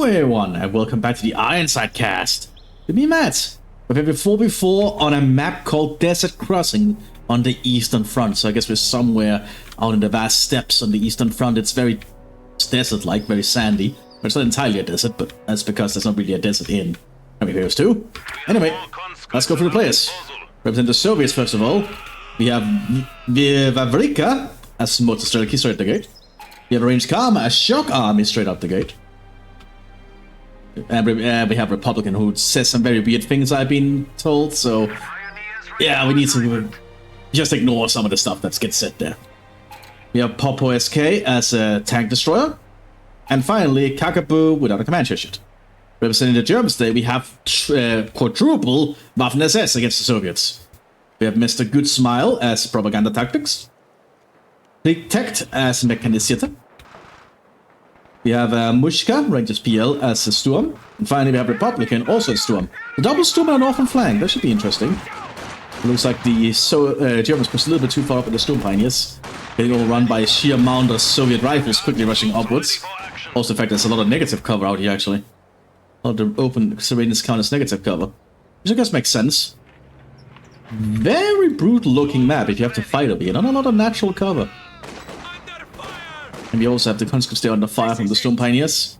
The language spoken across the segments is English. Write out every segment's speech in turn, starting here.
Hello everyone, and welcome back to the Ironside cast. With me, Matt. We've been before on a map called Desert Crossing on the Eastern Front. So I guess we're somewhere out in the vast steppes on the Eastern Front. It's very desert-like, very sandy. But it's not entirely a desert, but that's because there's not really a desert in Heroes 2. Anyway, let's go through the players. Represent the Soviets first of all. We have Vavrika as motor strategy straight out the gate. We have Arranged Karma as shock army straight out the gate. And we have Republican who says some very weird things, I've been told, so yeah, we need to just ignore some of the stuff that gets said there. We have Popo SK as a tank destroyer. And finally, Kakaboo without a command chest. Representing the Germans today, we have quadruple Waffen SS against the Soviets. We have Mr. Good Smile as propaganda tactics. Protect as mechanisierte. We have Mushka, Rangers PL, as a Sturm. And finally, we have Republican, also a Sturm. The double Sturm on the northern flank, that should be interesting. It looks like the Germans pushed a little bit too far up with the Sturm Pioneers. Getting overrun by a sheer amount of Soviet rifles quickly rushing upwards. Also, the fact there's a lot of negative cover out here, actually. A lot of the open surveillance count as negative cover. Which I guess makes sense. Very brutal looking map if you have to fight over here. Not a lot of natural cover. And we also have the conscripts there under fire from the Storm Pioneers.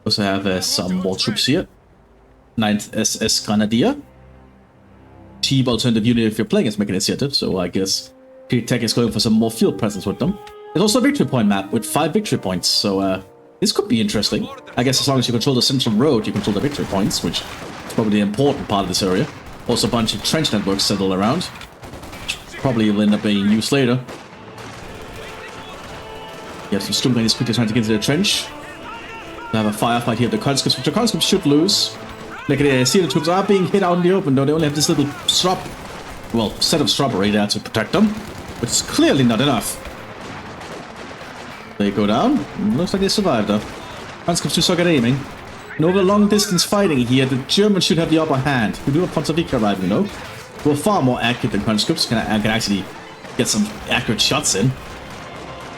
Also have some more troops here. 9th SS Grenadier. Cheap alternative unit if you're playing as mechanisierte, so I guess Tech is going for some more field presence with them. There's also a victory point map with 5 victory points, so this could be interesting. I guess as long as you control the central road, you control the victory points, which is probably the important part of this area. Also a bunch of trench networks settled around, which probably will end up being used later. You have some Storm Grenadiers quickly trying to get into the trench. They have a firefight here at the conscripts, which the conscripts should lose. Look at it, see the troops are being hit out in the open, though they only have this little set of shrubbery there to protect them, which is clearly not enough. They go down. Looks like they survived though. Conscripts do suck at aiming. And over long distance fighting here, the Germans should have the upper hand. We do have Pontovika arriving, you know. Who are far more accurate than conscripts, can actually get some accurate shots in.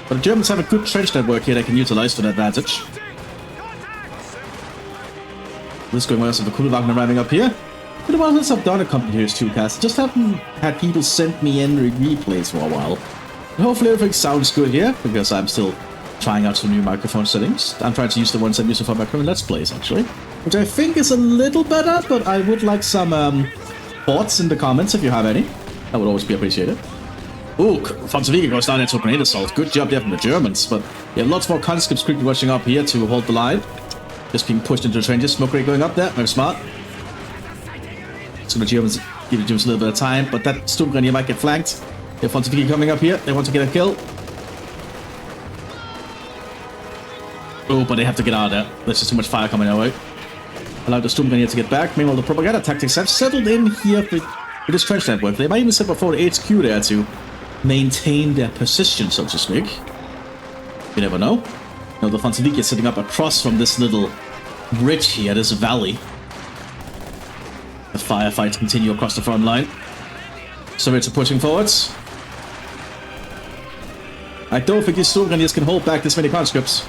But the Germans have a good trench network here they can utilize to their advantage. This is going well, so the Kulwagner arriving up here. But a while since I've done a company Heroes 2 cast, just haven't had people send me in replays for a while. But hopefully everything sounds good here, because I'm still trying out some new microphone settings. I'm trying to use the ones I'm using for my current Let's Plays, actually. Which I think is a little better, but I would like some thoughts in the comments if you have any. That would always be appreciated. Ooh, Fonsevica goes down into a grenade assault. Good job there from the Germans, but you have lots more conscripts quickly rushing up here to hold the line. Just being pushed into the trenches. Smoke rate going up there. Very smart. So the Germans give the Germans a little bit of time, but that Storm Grenadier might get flanked. They have Fonsevica coming up here. They want to get a kill. Oh, but they have to get out of there. There's just too much fire coming our way. Allow the Storm Grenadier to get back. Meanwhile, the propaganda tactics have settled in here with this trench network. They might even set before the HQ there to maintain their position, so to speak. You never know. Now the Fonsevica is sitting up across from this little ridge here, this valley. The firefights continue across the front line. Soviets are pushing forwards. I don't think these Storm Grenadiers can hold back this many conscripts.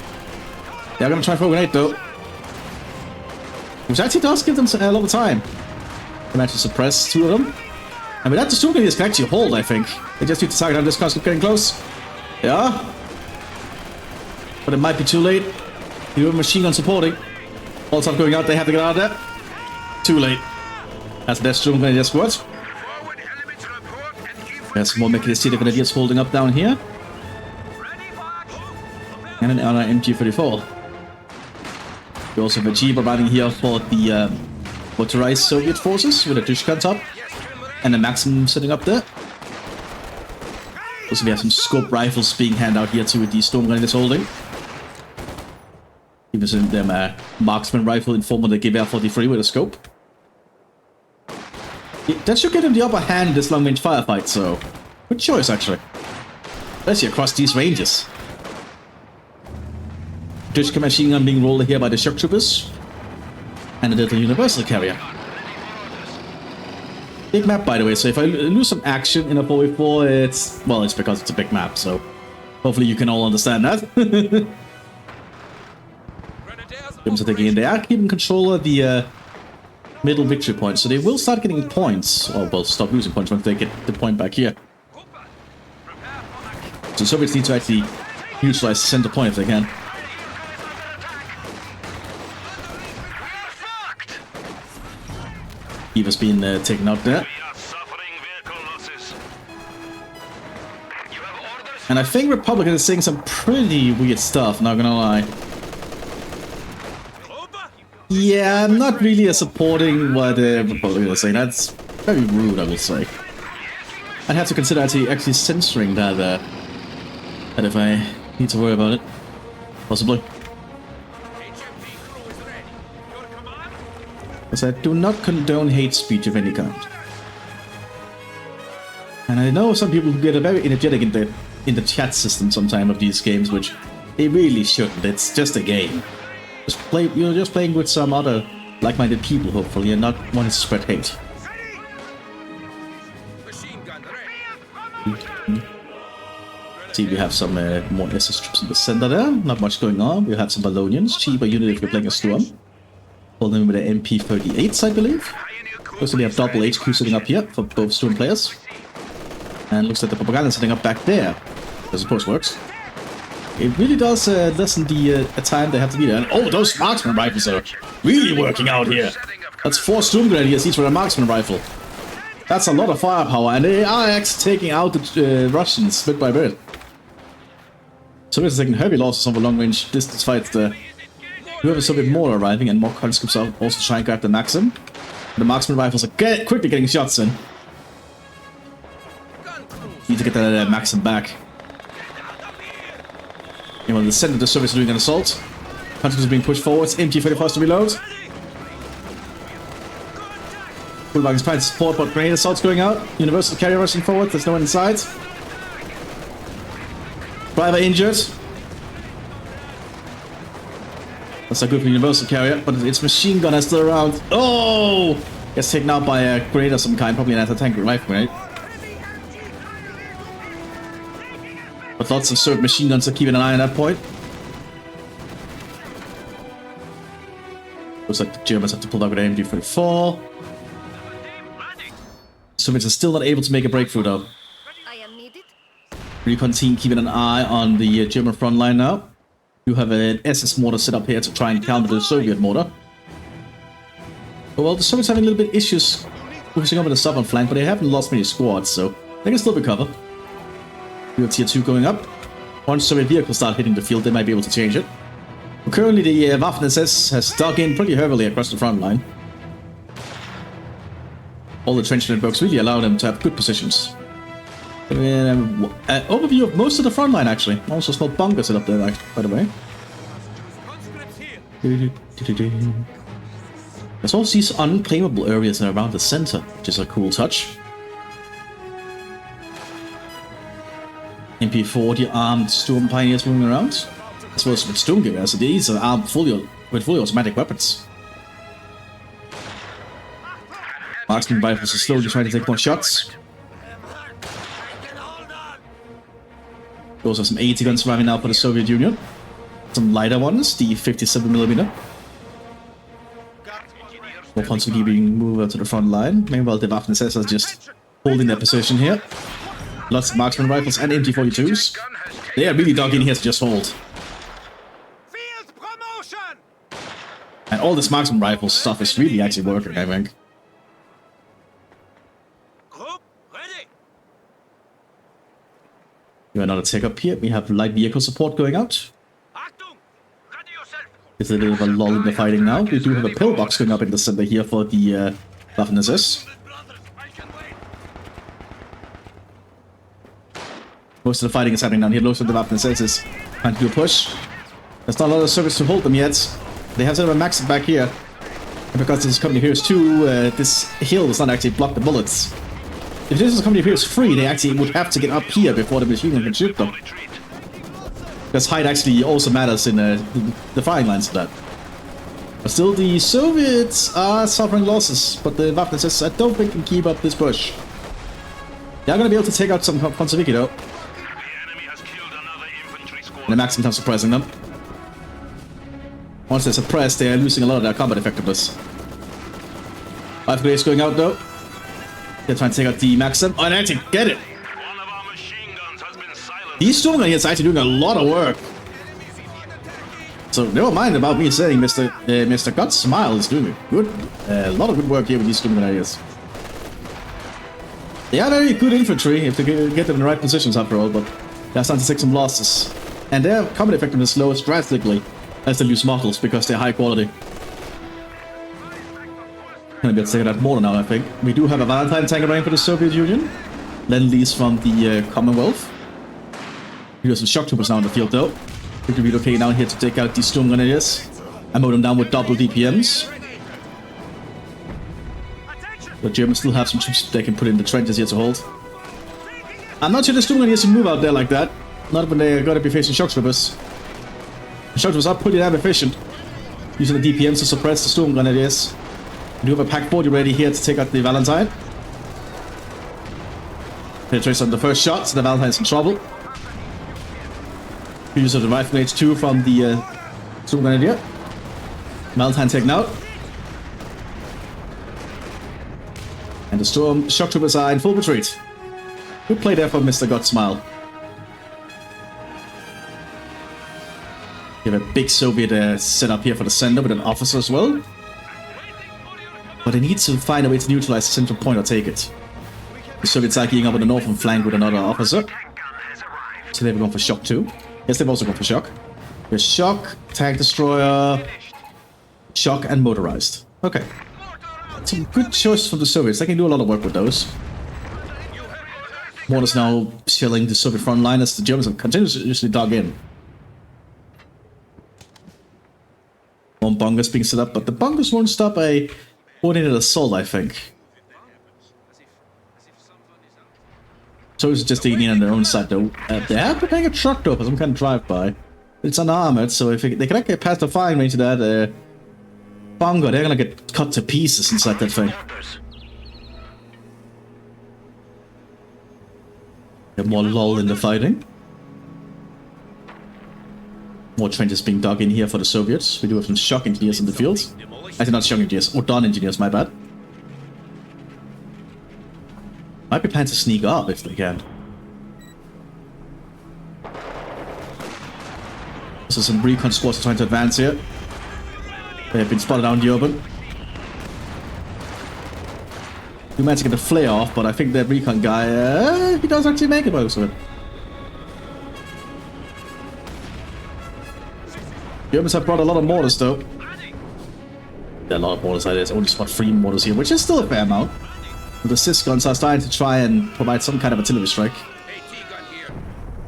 They're going to try for a grenade though. Which actually does give them a lot of time. They managed to suppress 2 of them. I mean, that the Storm Grenadiers can actually hold, I think. They just need to target on this conscript getting close. Yeah. But it might be too late. You have a machine gun supporting. All stuff going out, they have to get out of there. Too late. That's their Storm Grenadier squad. There's some more Mechanicistic Grenadiers holding up down here. And an MG-34. We also have a Jeep arriving here for the motorized Soviet forces with a Dushka on top. And a Maxim sitting up there. Also we have some scope rifles being handed out here too with the Storm Grenadiers holding. Even sending them a marksman rifle in form of the Gewehr 43 with a scope. Yeah, that should give them the upper hand in this long range firefight, so good choice actually. Especially across these ranges. Dushka machine gun being rolled here by the shock troopers. And a little universal carrier. Big map, by the way, so if I lose some action in a 4v4, it's because it's a big map, so hopefully you can all understand that. Germans are taking in. They are keeping control of the middle victory point, so they will start getting points. Or, well, stop losing points once they get the point back here. So Soviets need to actually utilize the center point if they can. Eva's been taken out there. And I think Republican is saying some pretty weird stuff, not gonna lie. Yeah, I'm not really supporting what Republican is saying. That's very rude, I would say. I'd have to consider actually censoring that, and if I need to worry about it. Possibly. Because I do not condone hate speech of any kind. And I know some people who get very energetic in the chat system sometime of these games, which they really shouldn't. It's just a game. You're just playing with some other like-minded people, hopefully, and not wanting to spread hate. See, we have some more SS troops in the center there. Not much going on. We have some Ballonians, cheaper unit if you're playing a Storm. Holding them with the MP38s, I believe. Looks like we have double HQ sitting up here for both Storm players. And looks like the propaganda sitting up back there. As of course works. It really does lessen the time they have to be there. And oh, those marksman rifles are really working out here. That's 4 Storm Grenadiers each for a marksman rifle. That's a lot of firepower, and they are actually taking out the Russians bit by bit. So we're taking heavy losses over long-range distance fights there. We have a Soviet more arriving, and more conscripts are also trying to grab the Maxim. The marksman rifles are quickly getting shots in. Need to get that Maxim back. You know, in the center of the Soviets are doing an assault. Conscripts are being pushed forwards. MT-34 to reload. Fullback is trying to support, but grenade assaults going out. Universal carrier rushing forward. There's no one inside. Driver injured. That's not good for Universal carrier, but its machine gun is still around. Oh! Gets taken out by a grenade of some kind, probably an anti-tank rifle grenade. But lots of Soviet machine guns are keeping an eye on that point. Looks like the Germans have to pull out with AMG-44. Soviets are still not able to make a breakthrough though. Recon team keeping an eye on the German front line now. You have an SS mortar set up here to try and counter the Soviet mortar. Well, the Soviets having a little bit issues pushing over the southern flank, but they haven't lost many squads, so they can still recover. We have tier 2 going up. Once Soviet vehicles start hitting the field, they might be able to change it. But currently, the Waffen-SS has dug in pretty heavily across the front line. All the trench networks really allow them to have good positions. Overview of most of the front line, actually. Also, a small bunker set up there, by the way. There's also these unclaimable areas around the center, which is a cool touch. MP40 armed Storm Pioneers moving around, as well as with Storm Gears, so these are armed with fully automatic weapons. Marksman rifles are slowly trying to take more shots. We also have some 80 guns arriving now for the Soviet Union. Some lighter ones, the 57mm. More Ponsuki being moved out to the front line. Meanwhile, the Waffen-SS are just holding their position here. Lots of marksman rifles and MT-42s. They are really dug in here to just hold. And all this marksman rifle stuff is really actually working, I think. We have another tech up here. We have light vehicle support going out. It's a little bit of a lull in the fighting now. We do have a pillbox going up in the center here for the Waffen-SS. Most of the fighting is happening down here. Most of the Waffen-SS is trying to do a push. There's not a lot of service to hold them yet. They have sort of a max back here. And because this company here is 2, this hill does not actually block the bullets. If this company here is free, they actually would have to get up here before the machine gun can shoot them. Because height actually also matters in the firing lines of that. But still, the Soviets are suffering losses, but the Waffen-SS I don't think can keep up this push. They are going to be able to take out some Konseviki though. And the Maxim comes surprising them. Once they're suppressed, they are losing a lot of their combat effectiveness. 5 grenades going out though. They're trying to take out the Maxim. Oh, and actually get it! These Storm Grenadiers are actually doing a lot of work. So never mind about me saying Mr. God's Smile is doing a lot of good work here with these Storm Grenadiers. They are very good infantry if they get them in the right positions after all, but they're starting to take some losses. And their combat effectiveness lowers drastically as they lose models because they're high quality. Gonna be able to take that more now, I think. We do have a Valentine tank array for the Soviet Union. Lend-lease from the Commonwealth. We have some shock troopers now in the field though. We can relocate down here to take out these Storm Grenadiers and mow them down with double DPMs. The Germans still have some troops they can put in the trenches here to hold. I'm not sure the Storm Grenadiers can move out there like that. Not when they're gonna be facing shock troopers. The shock troopers are pretty damn efficient, using the DPMs to suppress the Storm Grenadiers. We do have a Pack 40 ready here to take out the Valentine. Penetrates on the first shot, so the Valentine's in trouble. Use of the Rifle H2 from the Storm Grenadier. Valentine taken out. And the Storm Shock Troopers are in full retreat. Good play there from Mr. Godsmile. You have a big Soviet set up here for the center with an officer as well. But they need to find a way to neutralize the central point or take it. The Soviets are gearing up on the northern flank with another officer. So they've gone for Shock 2. Yes, they've also gone for Shock. There's Shock, Tank Destroyer, Shock, and Motorized. Okay. Some good choice from the Soviets. They can do a lot of work with those. Mortars now shelling the Soviet front line as the Germans have continuously dug in. More bunkers being set up, but the bunkers won't stop a coordinated assault, I think. So it's just digging in on their own side though. They have preparing a truck though for some kind of drive-by. It's unarmored, so if they can get past the firing range of that bunker, they're gonna get cut to pieces inside that thing. Get more lull in the fighting. More trenches being dug in here for the Soviets. We do have some shock engineers in the field. Actually, not shock engineers, or dawn engineers, my bad. Might be planning to sneak up if they can. So some recon squads are trying to advance here. They have been spotted out in the open. We managed to get the flare off, but I think that recon guy, he does actually make it most of it. Germans have brought a lot of mortars though. Yeah, a lot of mortars like this. Only spot 3 mortars here, which is still a fair amount. The CIS guns are starting to try and provide some kind of artillery strike.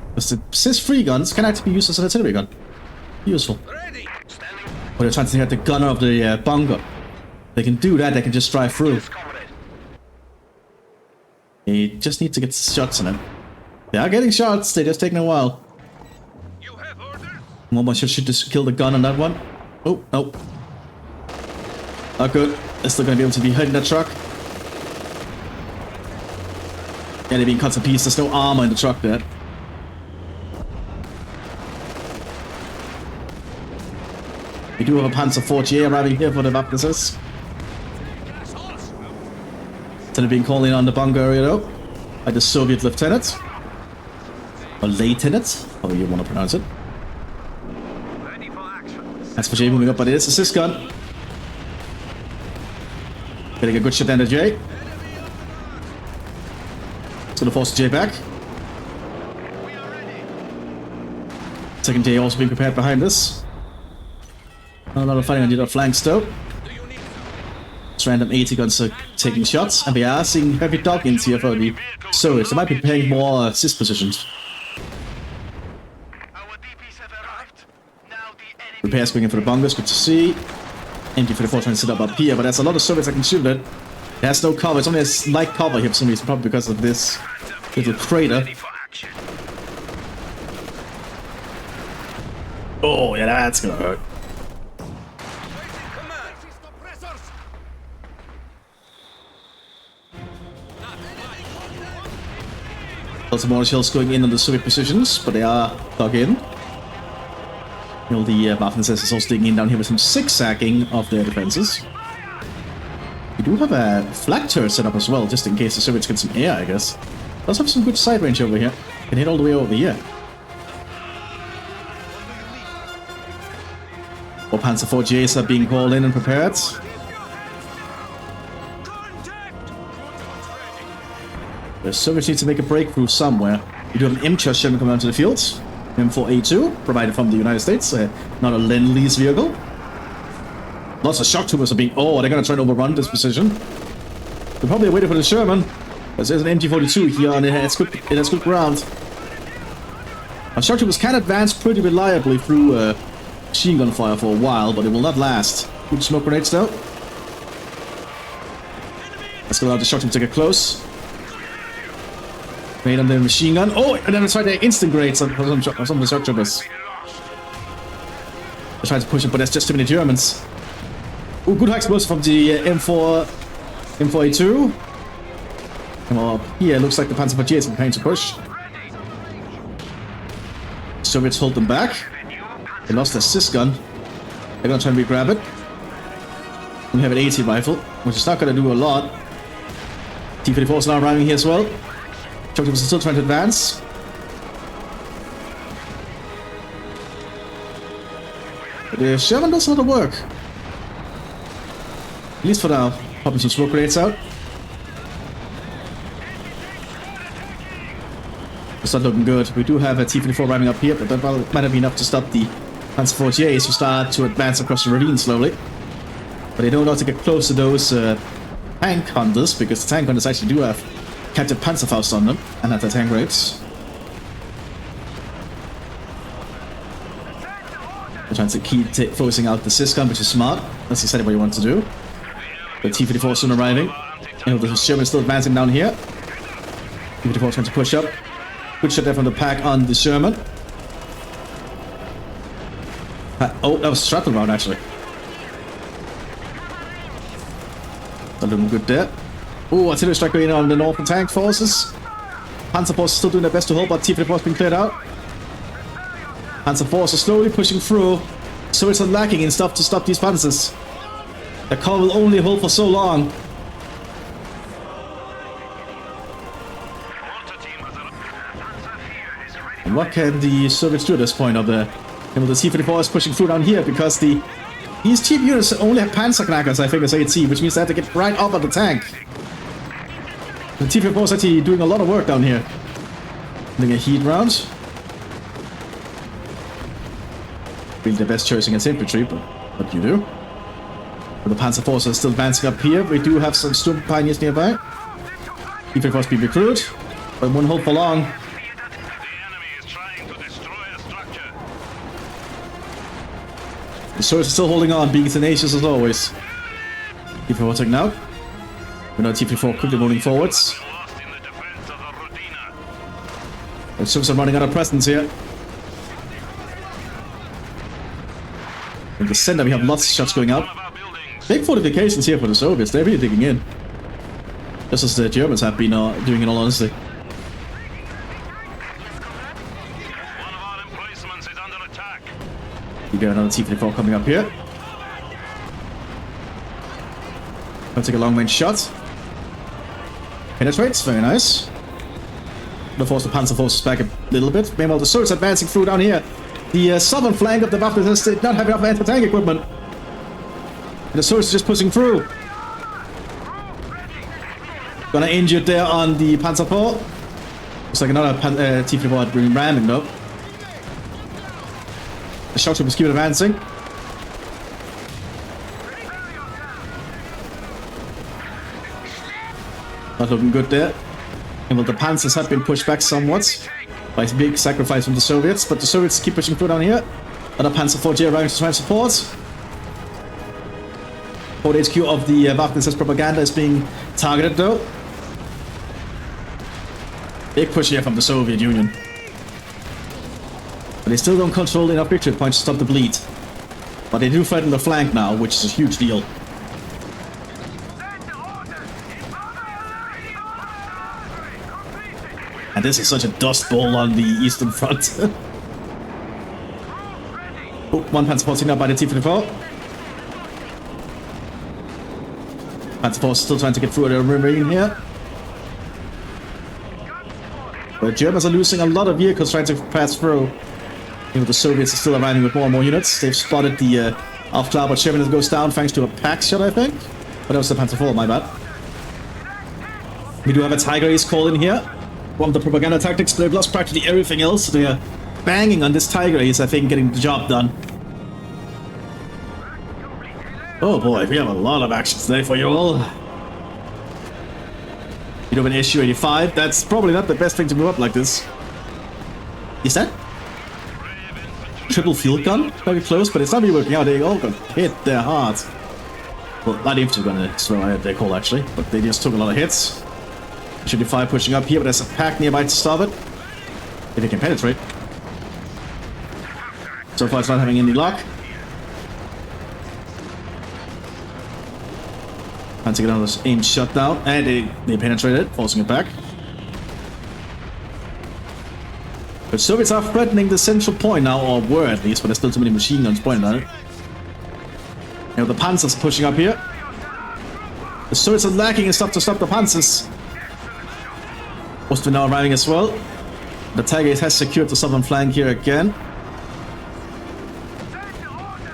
Because the CIS free guns can actually be used as an artillery gun. Useful. But they're trying to take out the gunner of the bunker. They can do that, they can just drive through. They just need to get shots in them. They are getting shots, they're just taking a while. One more should just kill the gun on that one. Oh, no. Not good. They're still going to be able to be hitting that truck. Yeah, they're being cut to pieces. There's no armor in the truck there. We do have a Panzer 40A arriving here for the Mthis. So they're being called in on the bunker area though. By the Soviet lieutenant. Or lieutenant, however you want to pronounce it. That's for J moving up, but it is a CIS gun. Getting a good shot down to J. It's gonna force J back. Second J also being prepared behind us. A lot of fighting on the other flanks though. It's random 80 guns are taking shots, and we are seeing heavy dog-ins here for the Soviets. They might be playing more CIS positions. Repairs going in for the bunkers, good to see. Empty for the 4 trying to set up here, but there's a lot of Soviets that can shoot it. It has no cover, it's only a slight cover here for some reason, probably because of this little crater. Oh, yeah, that's gonna hurt. Lots of more shells going in on the Soviet positions, but they are dug in. You know, the Mthis is also digging in down here with some zigzagging of their defenses. We do have a flag turret set up as well, just in case the Soviets get some air, I guess. Does have some good side range over here. Can hit all the way over here. More Panzer IVs are being called in and prepared. The Soviets need to make a breakthrough somewhere. We do have an MCHA Sherman coming onto the field. M4A2, provided from the United States, not a Lend-Lease vehicle. Lots of shock troopers are being... Oh, they're going to try and overrun this position. They're probably waiting for the Sherman. There's an MG42 here, and it has good ground. Our shock troopers can advance pretty reliably through machine gun fire for a while, but it will not last. Good smoke grenades though. Let's allow the shock troopers to get close. Made on the machine gun. Oh, and then I tried to instant grade some of the shock troopers. I tried to push it, but there's just too many Germans. Oh, good high explosive from the M4A2. Come on up here. Looks like the Panzer IVs are trying to push. Soviets hold them back. They lost their sys gun. They're gonna try and re-grab it. We have an AT rifle, which is not gonna do a lot. T-54 is now arriving here as well. Shock troopers are still trying to advance. But the Sherman does a lot of work. At least for now. Popping some smoke grenades out. It's not looking good. We do have a T-54 arriving up here, but that might have been enough to stop the Panzer IVs who start to advance across the ravine slowly. But they don't know how to get close to those tank hunters, because the tank hunters actually do have captive Panzerfaust on them and anti-tank rates. They're trying to keep focusing out the sys gun, which is smart. That's exactly what you want to do. The T-54 soon arriving. You know, the Sherman is still advancing down here. T-54 is trying to push up. Good shot there from the pack on the Sherman. Oh, that was a struggle round actually. A little good there. Oh, artillery strike going on the northern tank forces. Panzer force is still doing their best to hold, but T-54 has been cleared out. Panzer force are slowly pushing through. So it's lacking in stuff to stop these panzers. The car will only hold for so long. And what can the Soviets do at this point? The T-54 is pushing through down here because these cheap units only have Panzerknackers, I think, as AT, which means they have to get right up at the tank. The T-54 is actually doing a lot of work down here. Doing a heat round. Really the best choice against infantry, but what do you do? But the Panzer forces are still advancing up here. We do have some Storm Pioneers nearby. T-54 is being recruited, but won't hold for long. The Soviets are still holding on, being tenacious as always. T-54 taken out. We know T-54 quickly moving forwards. The Soviets are running out of presence here. In the center we have lots of shots going out. Big fortifications here for the Soviets, they're really digging in. Just as the Germans have been doing in all honesty. You got another T-54 coming up here. Gonna take a long range shot. Penetrates, very nice. Gonna force the Panzer forces back a little bit. Meanwhile, the Soviets advancing through down here. The southern flank of the Mthis did not have enough anti-tank equipment. And the Soviets are just pushing through. Gonna injure there on the Panzer IV. Looks like another T-54 been ramming though. The shock troopers keep advancing. Not looking good there. And well, the Panzers have been pushed back somewhat by a big sacrifice from the Soviets, but the Soviets keep pushing through down here. Another Panzer IV arriving to try and support. Port HQ of the Mthis propaganda is being targeted though. Big push here from the Soviet Union. But they still don't control enough victory points to stop the bleed. But they do threaten the flank now, which is a huge deal. And this is such a dust bowl on the Eastern Front. Oh, one Panzer Force taken out by the T-54. Panzer Force still trying to get through the ravine here. The Germans are losing a lot of vehicles trying to pass through. You know, the Soviets are still arriving with more and more units. They've spotted the Aufklar, but Sherman goes down thanks to a pack shot, I think. But that was the Panzer IV, my bad. We do have a Tiger Ace call in here. One of the propaganda tactics, they've lost practically everything else. So they are banging on this Tiger Ace, I think, getting the job done. Oh boy, we have a lot of action today for you all. You know, an SU-85, that's probably not the best thing to move up like this. Is that? Triple field gun? Very close, but it's not really working out. They all got hit there hard. Well, not infantry gun, that's what they call actually, but they just took a lot of hits. SU-85 pushing up here, but there's a pack nearby to stop it. If they can penetrate. So far it's not having any luck. Trying to get another aim shot down, and they penetrated it, forcing it back. But Soviets are threatening the central point now, or were at least, but there's still too many machine guns pointed at it. You know, the Panzers pushing up here. The Soviets are lacking in stuff to stop the Panzers. Austria now arriving as well. The Tiger Ace has secured the southern flank here again.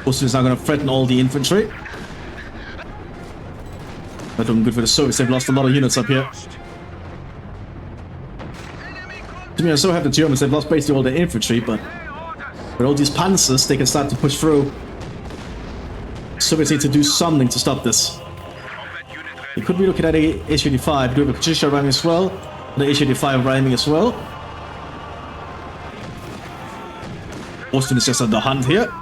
Austria is now going to threaten all the infantry. Not looking good for the Soviets, they've lost a lot of units up here. To me, I so have the Germans, they've lost basically all their infantry, but with all these Panzers, they can start to push through. Soviets need to do something to stop this. You could be looking at a H-85, do have a Katyusha arriving as well, the H-85 arriving as well. Austin is just on the hunt here.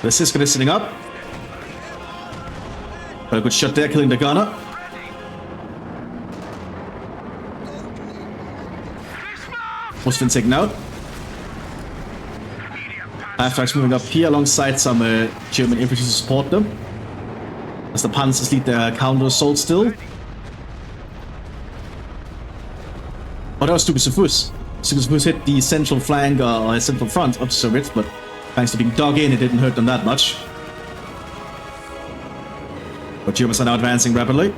The Siskin is sitting up. Got a good shot there, killing the gunner. Austin taken out. Half-tracks moving up here alongside some German infantry to support them. As the Panzers lead their counter-assault still. Oh, that was Stupid-Sufus. Stupid-Sufus hit the central flank or central front of the Soviets, but thanks to being dug in, it didn't hurt them that much. But Germans are now advancing rapidly.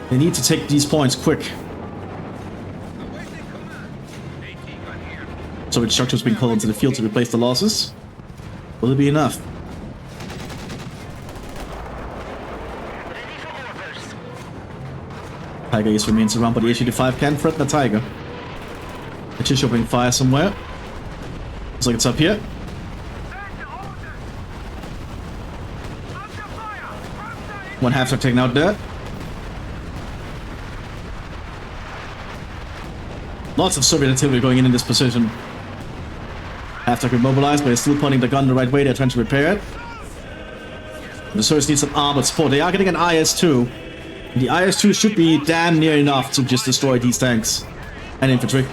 They need to take these points quick. Soviet structures being called into the field to replace the losses. Will it be enough? Tiger Ace remains around, but the H-85 can threaten the Tiger. It's just opening fire somewhere. Looks like it's up here. One half-track taken out there. Lots of Soviet artillery going in this position. Half-track immobilized, but they're still pointing the gun the right way. They're trying to repair it. The Soviets need some armored support. They are getting an IS-2. The IS-2 should be damn near enough to just destroy these tanks and infantry.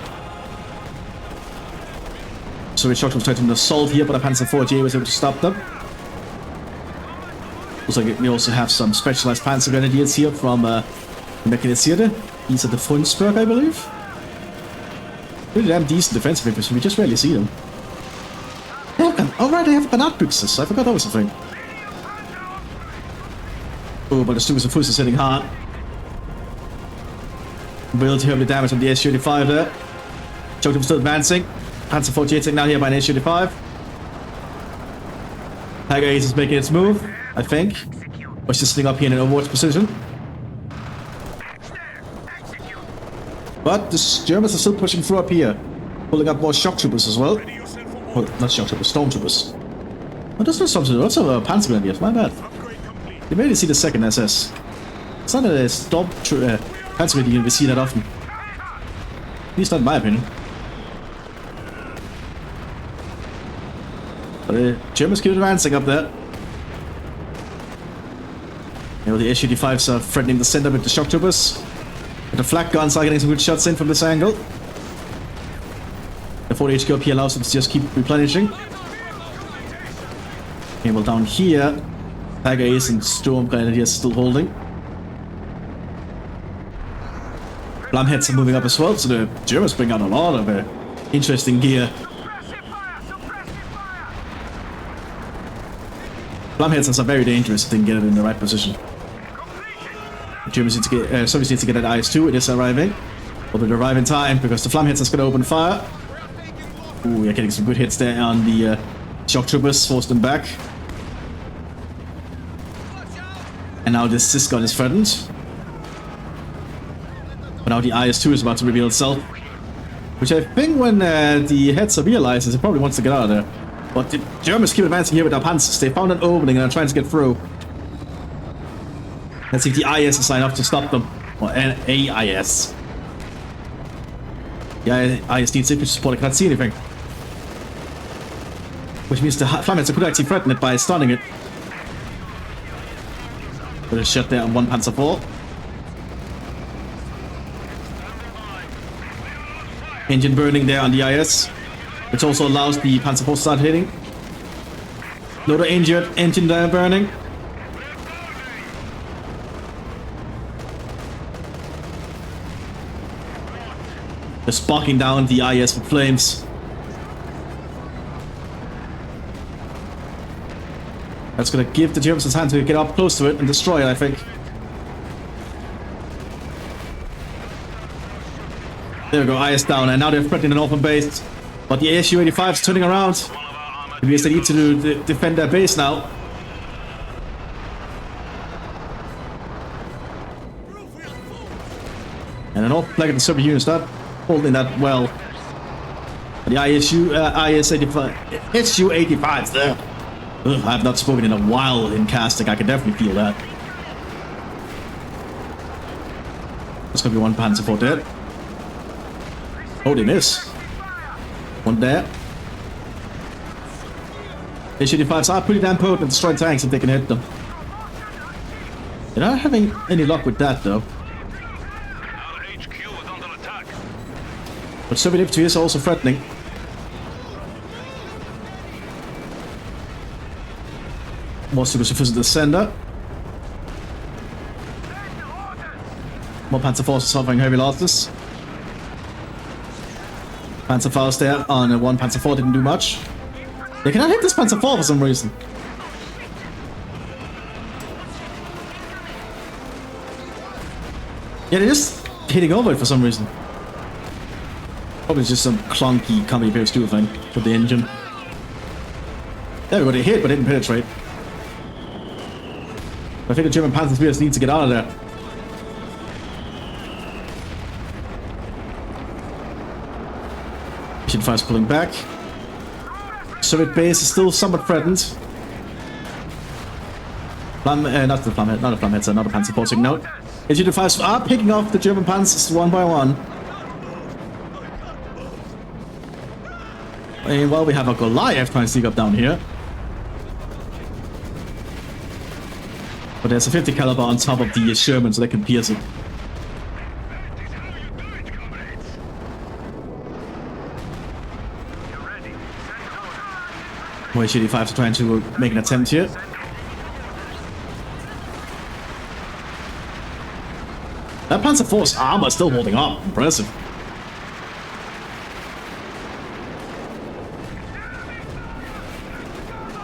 Soviet shock was trying to assault here, but the Panzer IV was able to stop them. Looks like we also have some specialized Panzer Grenadiers here from Mattcasting. These are the Frundsberg, I believe. Really damn decent defensive infantry, we just rarely see them. Alright, they have Granatbüchse, I forgot that was a thing. Oh, but the Stupid-Sufus is hitting hard. Will terribly damage on the SU-85 there. Jotum still advancing. Panzer 48 taken out here by an SU-85. Tiger Ace is making its move, I think. Or it's just sitting up here in an overwatch position. But the Germans are still pushing through up here. Pulling up more shock troopers as well. Well, not shock troopers, stormtroopers. Oh, that's not stormtroopers, that's a Panzer Grenadiers, my bad. You barely see the second SS. It's not a Panzer Grenadier, we see that often. At least not in my opinion. But the Germans keep advancing up there. You know, the SU-85s are threatening the center with the shock troopers. But the flak guns are getting some good shots in from this angle. The 40 HQ up here allows them to just keep replenishing. Okay, well down here, Tiger Ace and Storm Grenadiers still holding. Blumheads are moving up as well, so the Germans bring out a lot of interesting gear. Flamheads are very dangerous if they can get it in the right position. Germans need to get, Soviets need to get at IS-2. It is arriving. But it arrive in time because the Flamheads is going to open fire. Ooh, we're getting some good hits there on the shock troopers, force them back. And now this gun is threatened. But now the IS-2 is about to reveal itself. Which I think when the heads realizes, it probably wants to get out of there. But the Germans keep advancing here with their panzers. They found an opening and are trying to get through. Let's see if the IS is enough to stop them. Or an AIS. The IS needs infantry support. I can't see anything. Which means the Flamheads could actually threaten it by stunning it. But it's shot there on one Panzer IV. Engine burning there on the IS. Which also allows the Panzer IV to start hitting. Loader injured, engine there burning. They're sparking down the IS with flames. That's gonna give the Germans a time to get up close to it and destroy it, I think. There we go, IS down, and now they're threatening an open base. But the ASU-85 is turning around. Because they need to defend their base now. And an awful flag of the Soviet units start holding that well. The SU-85's there. Ugh, I have not spoken in a while in casting. I can definitely feel that. There's gonna be one Panzer IV dead. Oh, they miss. One there. SU-85s are pretty damn potent at destroying tanks if they can hit them. They're not having any luck with that, though. But Soviet infantry is also threatening. Wants to go to visit the sender. More Panzer forces suffering heavy losses. Panzer Faust there on one Panzer IV didn't do much. They cannot hit this Panzer IV for some reason. Yeah, they're just hitting over it for some reason. Probably just some clunky Company Pierce 2 thing with the engine. There we go, they hit but didn't penetrate. I think the German Panzer Spears need to get out of there. Mission 5's pulling back. Soviet base is still somewhat threatened. Not the Flamheads, another Panzer IV taking note. SU-5s are picking off the German Panzers one by one. And while we have a Goliath trying to sneak up down here. But there's a 50 caliber on top of the Sherman so they can pierce it. More SU-5s are trying to make an attempt here. That Panzer IV's armor is still holding up. Impressive.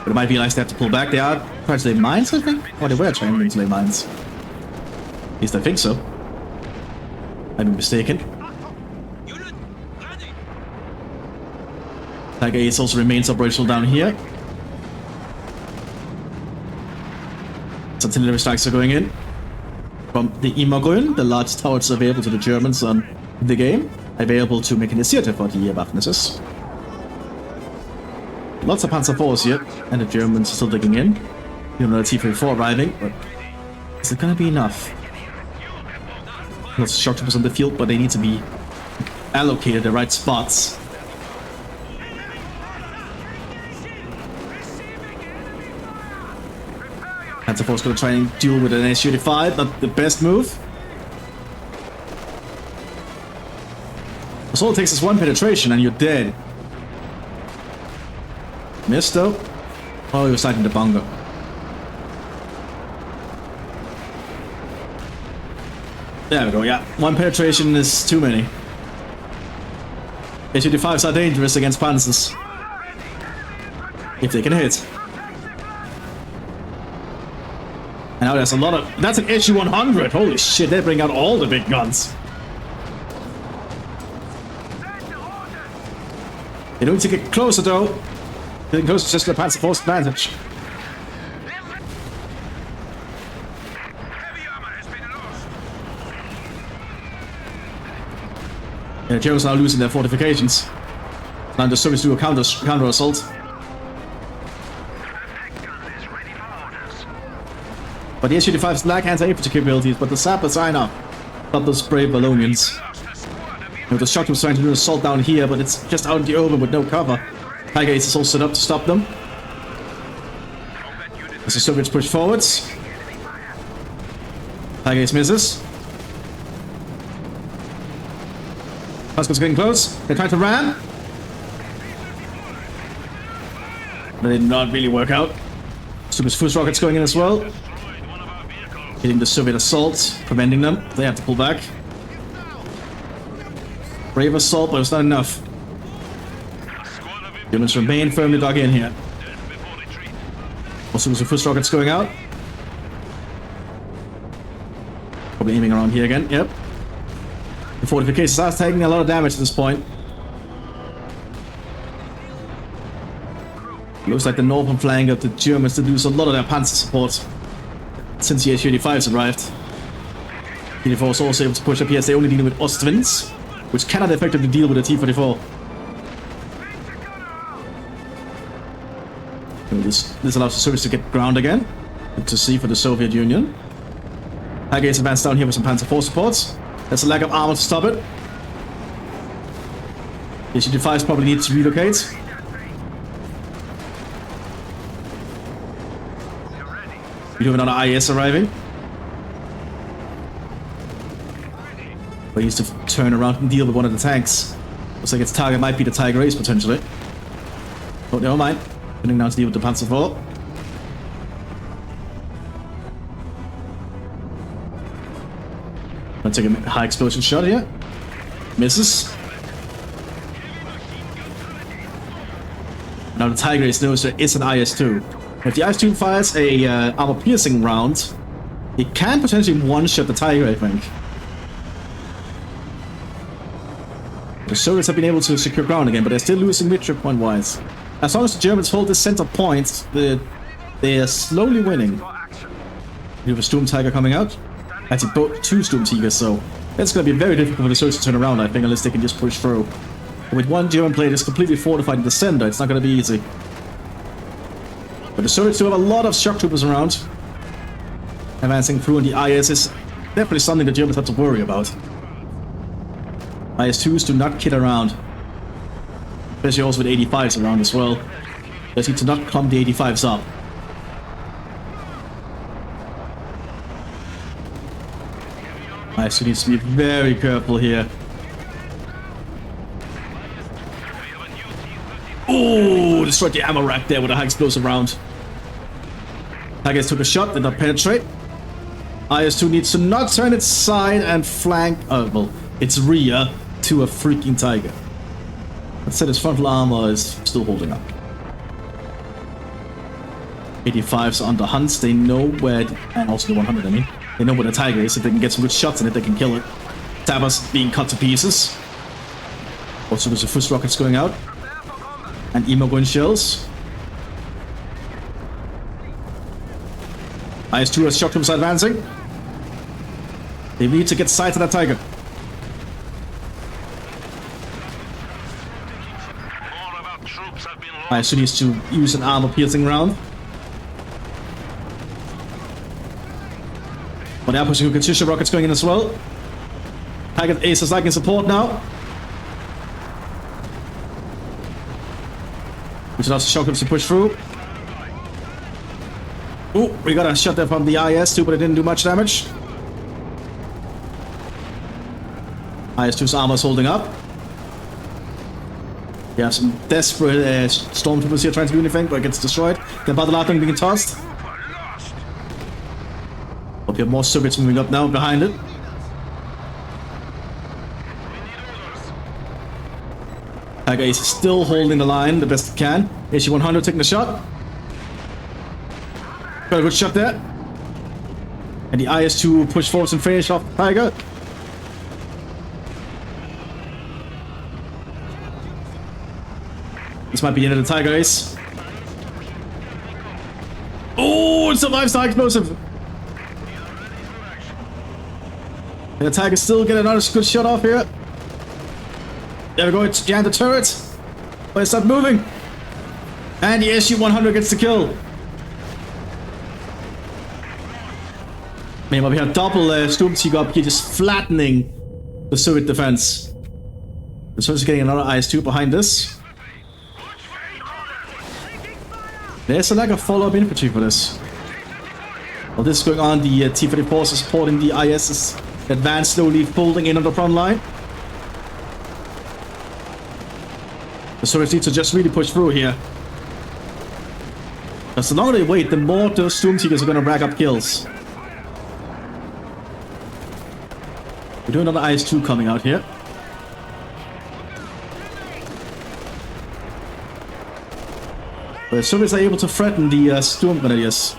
But it might be nice they have to pull back. They are trying to lay mines, I think? Or they were trying to lay mines. At least I think so. I've been mistaken. Tiger Ace also remains operational down here. Some artillery strikes are going in. From the Immergrün, the largest towers available to the Germans on the game, available to make an initiative for the Waffenses. Lots of Panzer IVs here, and the Germans are still digging in. You know, the T-34 arriving, but is it gonna be enough? Lots of shock troopers on the field, but they need to be allocated the right spots. Panzer IV's gonna try and duel with an SU-85, not the best move. So all it takes is one penetration and you're dead. Missed though. Oh, he was starting the bunker. There we go, yeah. One penetration is too many. SU-85s are dangerous against Panzers. If they can hit. And now there's a lot of... That's an issue 100. Holy shit, they bring out all the big guns. They need to get closer though. Getting closer is just the Panzer Force advantage. Yeah, Germans are now losing their fortifications. Now the Soviets do a counter assault. But the Su-35s lack anti-infantry capabilities, but the sappers are enough. Stop those brave Ballonians. You know, the shock was trying to do an assault down here, but it's just out in the open with no cover. Tiger Ace is all set up to stop them. As the Soviets push forwards. Tiger Ace misses. Huskers getting close. They're trying to ram. But it did not really work out. Soviet foot rockets going in as well. Hitting the Soviet assault, preventing them. They have to pull back. Brave assault, but it's not enough. Germans remain firmly dug in here. Also, some foot rockets going out. Probably aiming around here again. Yep. The fortifications are taking a lot of damage at this point. Looks like the northern flank of the Germans to lose a lot of their panzer support since the Su-35s arrived. T-44 is also able to push up here as they only deal with Ostwinds, which cannot effectively deal with the T-44. This allows the Soviets to get ground again. Good to see for the Soviet Union. Tiger Ace advanced down here with some Panzer IV supports. There's a lack of armor to stop it. The Su-35s probably need to relocate. We do have another IS arriving. But he needs to turn around and deal with one of the tanks. Looks like its target might be the Tiger Ace potentially. Oh, never mind. Turning now to deal with the Panzer IV. Gonna take a high explosion shot here. Misses. Now the Tiger Ace knows there is an IS-2. If the IS-2 fires a armor-piercing round, it can potentially one-shot the Tiger, I think. The Soviets have been able to secure ground again, but they're still losing mid-trip point-wise. As long as the Germans hold this center point, they're slowly winning. We have a Storm Tiger coming out. Actually, both two Storm Tigers, so it's going to be very difficult for the Soviets to turn around, I think, unless they can just push through. But with one German plane that's completely fortified in the center, it's not going to be easy. But the Soviets do have a lot of shock troopers around. Advancing through, and the IS is definitely something the Germans have to worry about. IS-2s do not kid around. Especially also with 85s around as well. They need to not clump the 85s up. IS-2 needs to be very careful here. Oh, destroyed the ammo rack there with a high explosive round. Tiger Ace took a shot, did not penetrate. IS-2 needs to not turn its side and flank, well, its rear to a freaking Tiger. That said, its frontal armor is still holding up. 85s are under hunts, they know where, and also the 100, I mean. They know where the Tiger is, if they can get some good shots in it, they can kill it. Tabas being cut to pieces. Also, there's the first rockets going out. And Imogun shells. IS-2 has shock troops advancing. They need to get sight of that Tiger. IS-2 needs to use an armor-piercing round. But they are pushing Katyusha rockets going in as well. Tiger Ace is liking support now. Which allows the shock troops to push through. Oh, we got a shot there from the IS-2, but it didn't do much damage. IS-2's armor is holding up. We have some desperate stormtroopers here trying to do anything, but it gets destroyed. The Badalatung being tossed. But we have more Soviets moving up now behind it. Tiger Ace is still holding the line the best it can. HE-100 taking the shot. Got a good shot there. And the IS-2 push forwards and finish off the Tiger. This might be the end of the Tiger race. Oh, it survives the high explosive. And the Tiger still get another good shot off here. There we go, it's behind the turret. But it's not moving. And the SU-100 gets the kill. Meanwhile, we have double Sturmtiger up here just flattening the Soviet defense. The Soviets are getting another IS-2 behind this. There's a lack of follow-up infantry for this. While this is going on, the T-34s are supporting the IS's advance, slowly folding in on the front line. The Soviets need to just really push through here. Because the longer they wait, the more the Sturmtigers are going to rack up kills. We do another IS-2 coming out here. But the Soviets are able to threaten the Sturm Grenadiers.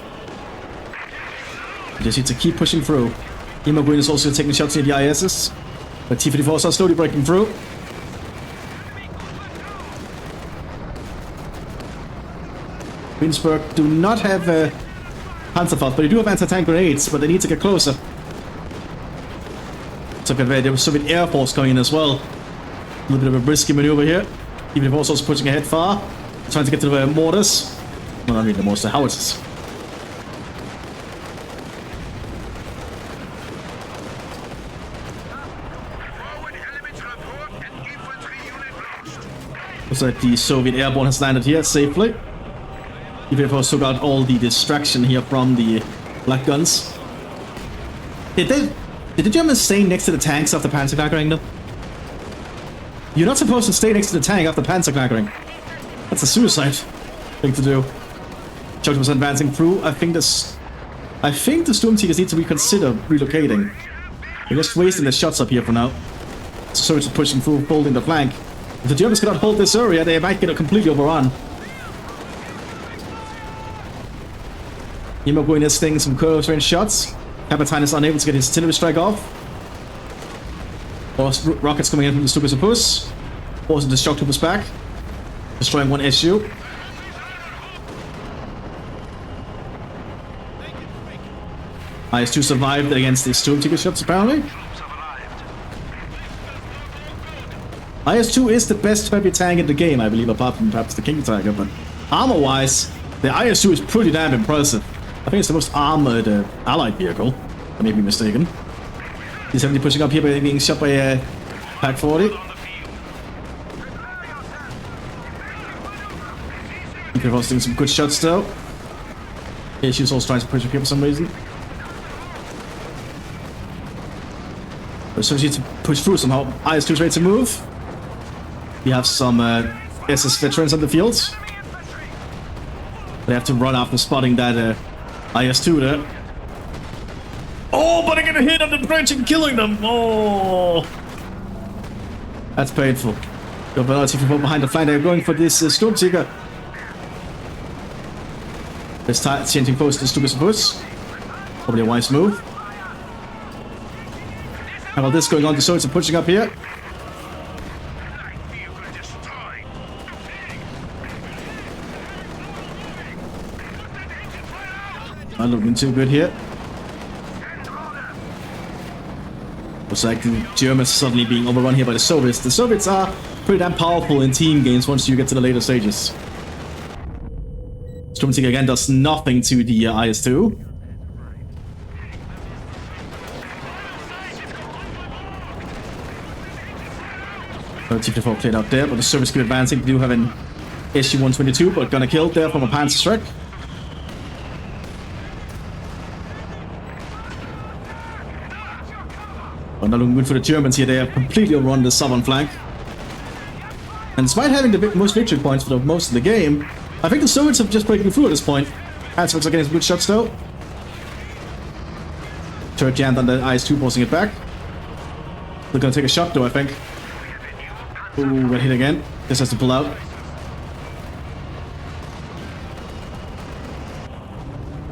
You just need to keep pushing through. Green is also taking shots near the ISs. But T-34s are slowly breaking through. Greensburg do not have Panzerfaust, but they do have anti-tank grenades, but they need to get closer. Took advantage. There was Soviet Air Force coming in as well. A little bit of a risky maneuver here. T-34s also pushing ahead far. Trying to get to the mortars. Well, I mean the mortars, the howitzers. Looks like the Soviet airborne has landed here safely. T-34s took out all the distraction here from the black guns. Did the Germans stay next to the tanks after panzerknackering though? You're not supposed to stay next to the tank after panzerknackering. That's a suicide thing to do. Choked was advancing through. I think the Sturmtigers need to reconsider relocating. They're just wasting their shots up here for now. So it's pushing through, holding the flank. If the Germans cannot hold this area, they might get a completely overrun. Imogwin is stinging some close range shots. Capitine is unable to get his artillery strike off. Rockets coming in from the Stukas forcing the shock troopers back. Destroying one SU. IS-2 survived against the Sturmtiger shots, apparently. IS-2 is the best heavy tank in the game, I believe, apart from perhaps the King Tiger, but armor-wise, the IS-2 is pretty damn impressive. I think it's the most armored allied vehicle. I may be mistaken. He's heavily pushing up here by being shot by a Pack 40. He's doing some good shots still. Yeah, she was also trying to push up here for some reason. But so she needs to push through somehow. IS-2 is ready to move. We have some SS veterans on the fields. They have to run after spotting that IS-2 there. Oh, but I get a hit on the bridge and killing them. Oh, that's painful. The ability from behind the flank. They're going for this Sturmtiger. Let's changing foes to Stukas. Probably a wise move. How about this going on? The Soviets are pushing up here. Not looking too good here. Looks like the Germans are suddenly being overrun here by the Soviets. The Soviets are pretty damn powerful in team games once you get to the later stages. Sturmtiger again does nothing to the IS-2. T-34 played out there, but the Soviets keep advancing. They do have an SU-122, but gonna kill there from a Panzer strike. But not looking good for the Germans here. They have completely overrun the southern flank. And despite having the most victory points for most of the game, I think the Soviets are just breaking through at this point. Panzerwerks are getting some good shots though. Turret jammed on the IS-2, forcing it back. They're gonna take a shot though, I think. Ooh, got hit again. This has to pull out.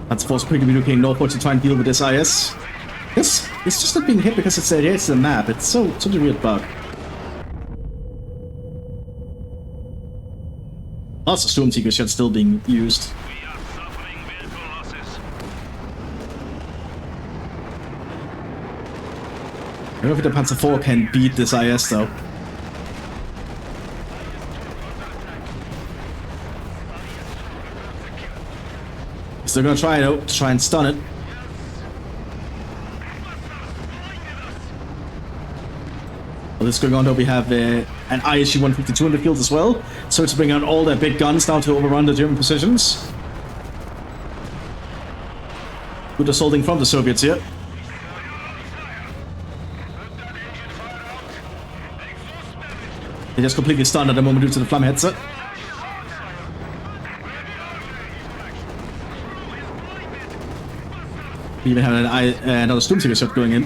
That's force quickly relocating northward to try and deal with this IS. It's just not being hit because it's the edge of the map. It's such a weird bug. Lots of Storm Seeker shots still being used. I don't know if the Panzer IV can beat this IS though. So they're gonna try and stun it. Well, this is going on though. We have an ISU 152 in the field as well, so to bring out all their big guns now to overrun the German positions. Good assaulting from the Soviets here. They just completely stunned at the moment due to the Flamme headset. We even have another Storm Seeker shot going in.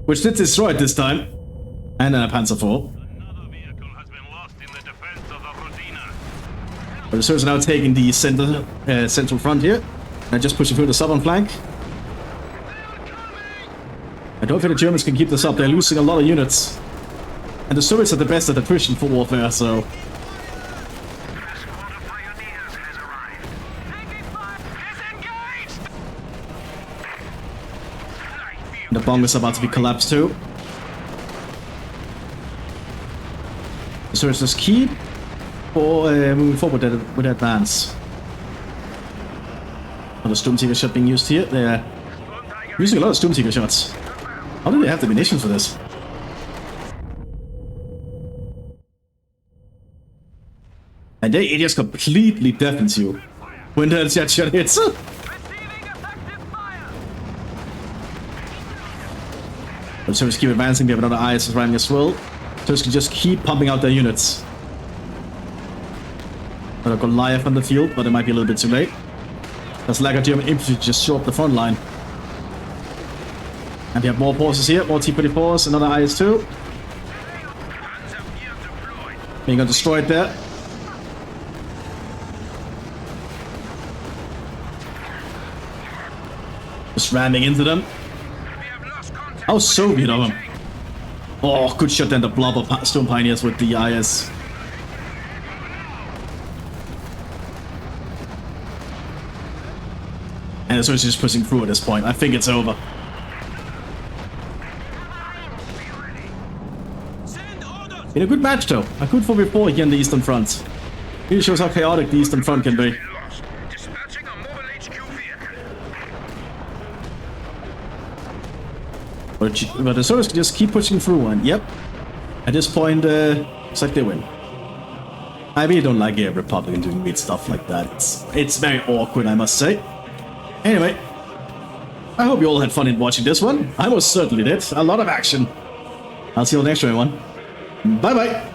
Which did destroy it this time. And then a Panzer IV. But the Serbs are now taking the central front here. And just pushing through the southern flank. I don't think the Germans can keep this up. They're losing a lot of units. And the Soviets are the best at attrition for warfare, so... The bomb is about to be collapsed too. So it's just keep moving forward with advance. Another Storm Seeker shot being used here. They're using a lot of Storm Seeker shots. How do they have the munitions for this? And it just completely deafens you when the jet shot hits. But Serbs keep advancing. We have another IS running as well. Serbs can just keep pumping out their units. I've got Goliath on the field, but it might be a little bit too late. There's lack of German infantry to just show up the front line. And we have more forces here, more T-34s, another IS-2. Being destroyed there. Just ramming into them. How Soviet of them. Oh, good shot then, the blob of Storm Pioneers with the IS. And it's just pushing through at this point. I think it's over. In a good match though. A good 4v4 here on the Eastern Front. Really shows how chaotic the Eastern Front can be. But the Soviets can just keep pushing through, and yep, at this point, looks like they win. I really don't like a Republican doing weird stuff like that. It's very awkward, I must say. Anyway, I hope you all had fun in watching this one. I most certainly did. A lot of action. I'll see you all next time, everyone. Bye bye.